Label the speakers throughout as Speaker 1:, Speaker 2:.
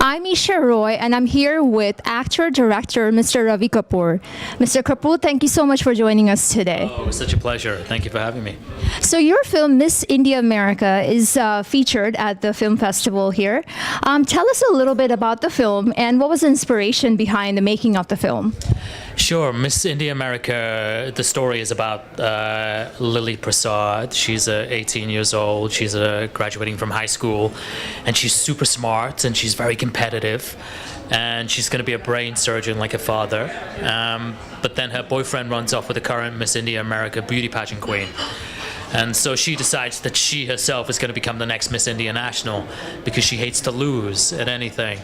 Speaker 1: I'm Isha Roy, and I'm here with actor-director Mr. Ravi Kapoor. Mr. Kapoor, thank you so much for joining us today.
Speaker 2: Oh, it was such a pleasure. Thank you for having me.
Speaker 1: So your film, Miss India America, is featured at the film festival here. Tell us a little bit about the film and what was the inspiration behind the making of the film?
Speaker 2: Sure. Miss India America, the story is about Lily Prasad. She's 18 years old. She's graduating from high school, and she's super smart, and she's very competitive, and she's going to be a brain surgeon like her father. But then her boyfriend runs off with the current Miss India America beauty pageant queen. And so she decides that she herself is going to become the next Miss India National because she hates to lose at anything.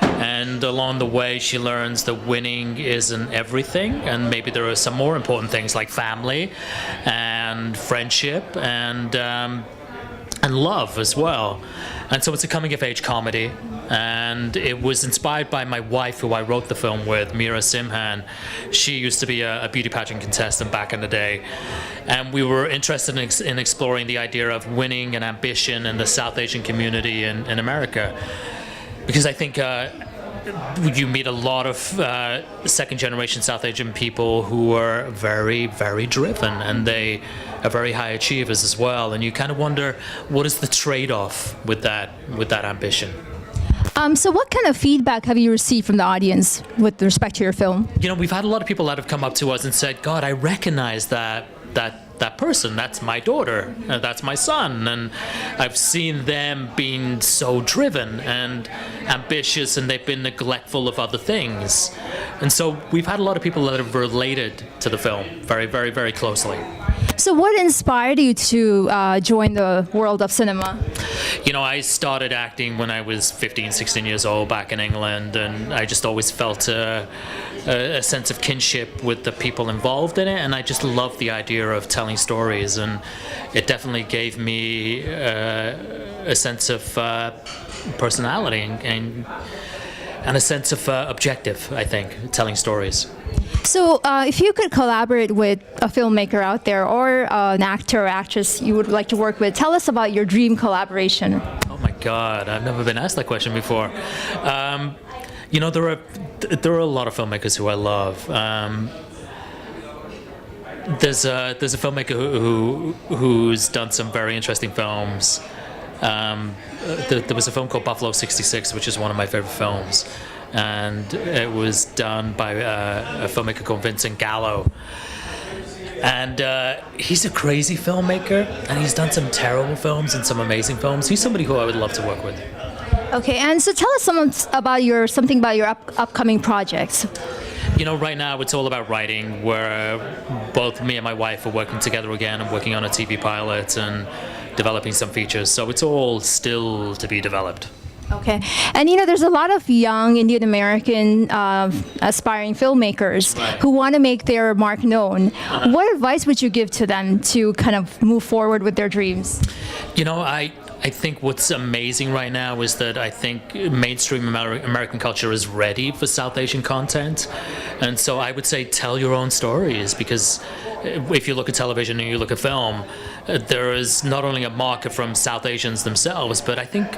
Speaker 2: And along the way, she learns that winning isn't everything, and maybe there are some more important things like family and friendship and love as well. And so it's a coming-of-age comedy, and it was inspired by my wife, who I wrote the film with, Meera Simhan. She used to be a beauty pageant contestant back in the day, and we were interested in exploring the idea of winning and ambition in the South Asian community in America. Because I think you meet a lot of second-generation South Asian people who are very, very driven, and they are very high achievers as well. And you kind of wonder, what is the trade-off with that ambition?
Speaker 1: So what kind of feedback have you received from the audience with respect to your film?
Speaker 2: You know, we've had a lot of people that have come up to us and said, God, I recognize that person, that's my daughter, that's my son, and I've seen them being so driven and ambitious, and they've been neglectful of other things. And so we've had a lot of people that have related to the film very, very, very closely.
Speaker 1: So what inspired you to join the world of cinema?
Speaker 2: You know, I started acting when I was 15, 16 years old back in England, and I just always felt a sense of kinship with the people involved in it, and I just loved the idea of telling stories, and it definitely gave me a sense of personality and a sense of objective, I think, telling stories.
Speaker 1: So if you could collaborate with a filmmaker out there or an actor or actress you would like to work with, tell us about your dream collaboration.
Speaker 2: Oh my God, I've never been asked that question before. You know, there are a lot of filmmakers who I love. There's a filmmaker who's done some very interesting films. There was a film called Buffalo 66, which is one of my favorite films, and it was done by a filmmaker called Vincent Gallo. And he's a crazy filmmaker, and he's done some terrible films and some amazing films. He's somebody who I would love to work with.
Speaker 1: Okay, and so tell us something about your upcoming projects.
Speaker 2: You know, right now it's all about writing, where both me and my wife are working together again and working on a TV pilot and developing some features. So it's all still to be developed.
Speaker 1: Okay, and you know, there's a lot of young Indian American aspiring filmmakers who want to make their mark known. What advice would you give to them to kind of move forward with their dreams?
Speaker 2: You know, I think what's amazing right now is that I think mainstream American culture is ready for South Asian content. And so I would say tell your own stories, because if you look at television and you look at film, there is not only a market from South Asians themselves, but I think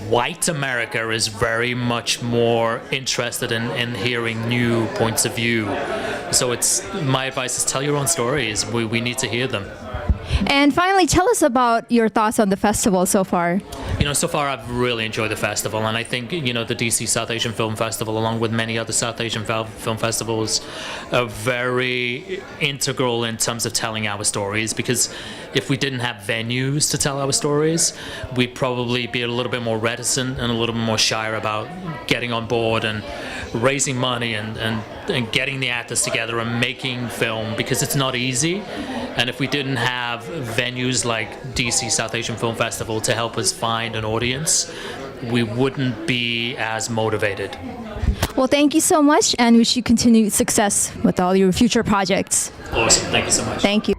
Speaker 2: white America is very much more interested in hearing new points of view. So my advice is tell your own stories. We need to hear them.
Speaker 1: And finally, tell us about your thoughts on the festival so far.
Speaker 2: You know, so far I've really enjoyed the festival, and I think, you know, the DC South Asian Film Festival, along with many other South Asian film festivals, are very integral in terms of telling our stories, because if we didn't have venues to tell our stories, we'd probably be a little bit more reticent and a little bit more shy about getting on board and raising money and getting the actors together and making film, because it's not easy. And if we didn't have venues like DC South Asian Film Festival to help us find an audience, we wouldn't be as motivated.
Speaker 1: Well, thank you so much, and wish you continued success with all your future projects.
Speaker 2: Awesome. Thank you so much.
Speaker 1: Thank you.